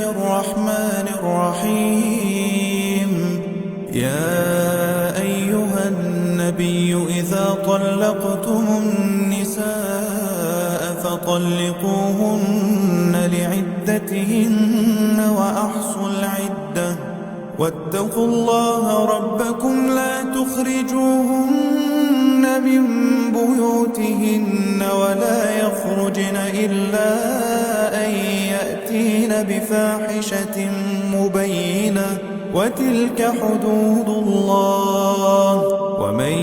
الرحمن الرحيم. يا أيها النبي إذا طلقتم النساء فطلقوهن لعدتهن وأحصوا العدة واتقوا الله ربكم لا تخرجوهن من بيوتهن ولا يخرجن إلا أن يأتين بفاحشة مبينة وتلك حدود الله ومن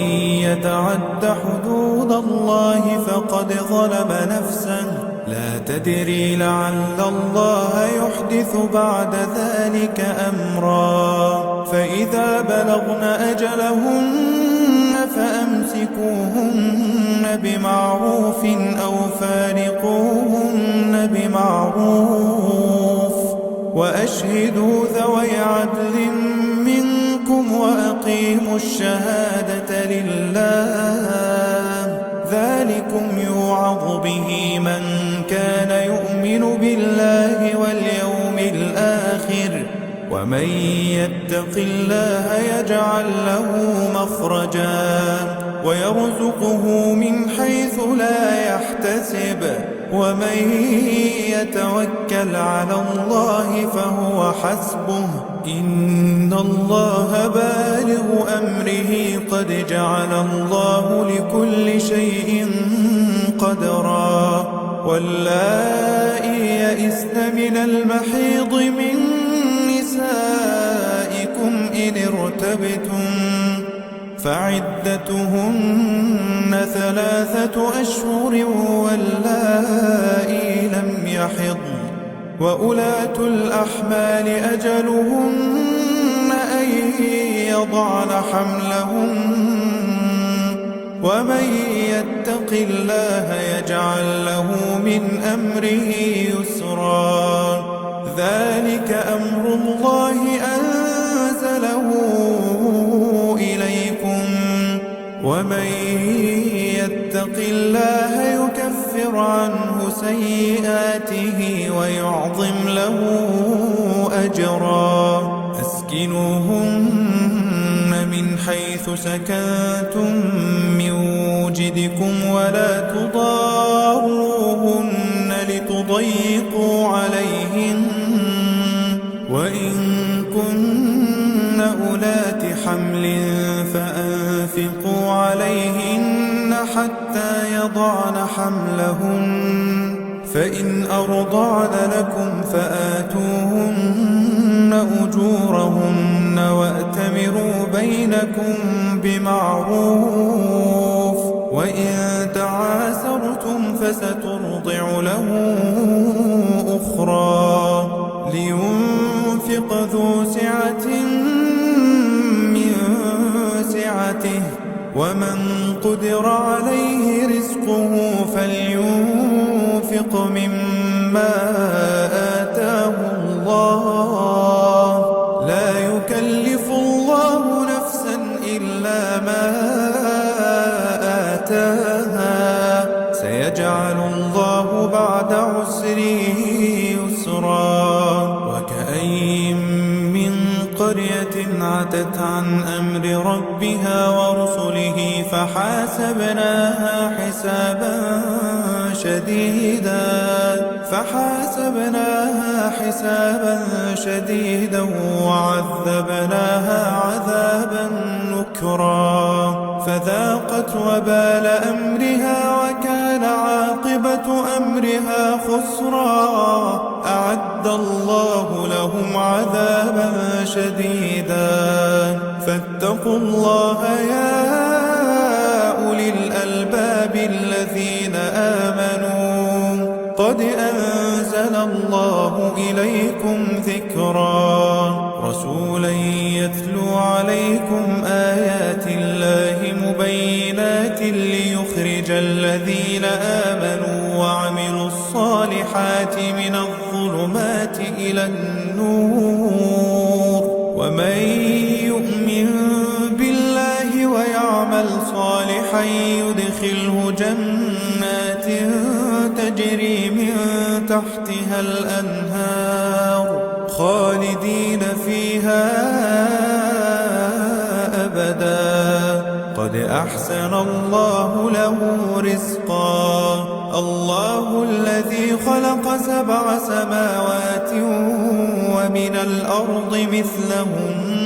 يتعد حدود الله فقد ظلم نفسه لا تدري لعل الله يحدث بعد ذلك أمرا. فإذا بلغن أجلهن فأمسكوهن بمعروف أو فارقوهن بمعروف وأشهدوا ذوي عدل منكم وأقيموا الشهادة لله ذلكم يوعظ به من كان يؤمن بالله واليوم الآخر ومن يتق الله يجعل له مخرجا ويرزقه من حيث لا يحتسب ومن يتوكل على الله فهو حسبه إن الله بالغ أمره قد جعل الله لكل شيء قدرا. واللائي يئسن من المحيض من نسائكم إن ارتبتم فعدتهن 3 أشهر واللائي لم يحضن وأولاة الأحمال أجلهن أن يضعن حملهن ومن يتق الله يجعل له من أمره يسرا. ذلك أمر الله أنزله إليكم ومن يتق الله يكفر عنه سيئاته ويعظم له أجرا. أسكنوهن من حيث سكنتم من وجدكم ولا تضاروهن لتضيقوا عليهن وإن كن أولات حمل فأنفقوا عليهن حتى يضعن حملهن فإن أرضعن لكم فآتوهن أجورهن وأتمروا بينكم بمعروف وإن تعاسرتم فسترضع له أخرى. لينفق ذو سعة من سعته ومن قدر عليه رزقه فلينفق مما آتاه الله لا يكلف الله نفسا إلا ما آتاها سيجعل الله بعد عسر يسرا. وكأين من قرية عتت عن أمر ربها ورسله فحاسبناها حسابا شديدا وعذبناها عذابا نكرا فذاقت وبال أمرها وكان عاقبة أمرها خسرا. أعد الله لهم عذابا شديدا فاتقوا الله يا أولي الألباب الذين آمنوا قد أنزل الله إليكم ذكرا. رسولا يتلو عليكم آيات الله مبينات ليخرج الذين آمنوا وعملوا الصالحات من الظلمات إلى النور ومن يؤمن بالله ويعمل صالحا يدخله جنات تجري من تحتها الأنهار خالدين فيها أبدا قد أحسن الله له رزقا الله الذي خلق 7 سماوات ومن الأرض مثلهم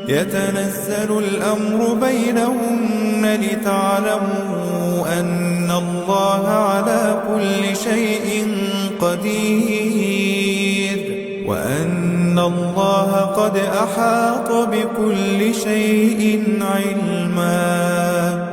يتنزل الأمر بينهن لتعلموا أن الله على كل شيء قدير وأن الله قد أحاط بكل شيء علما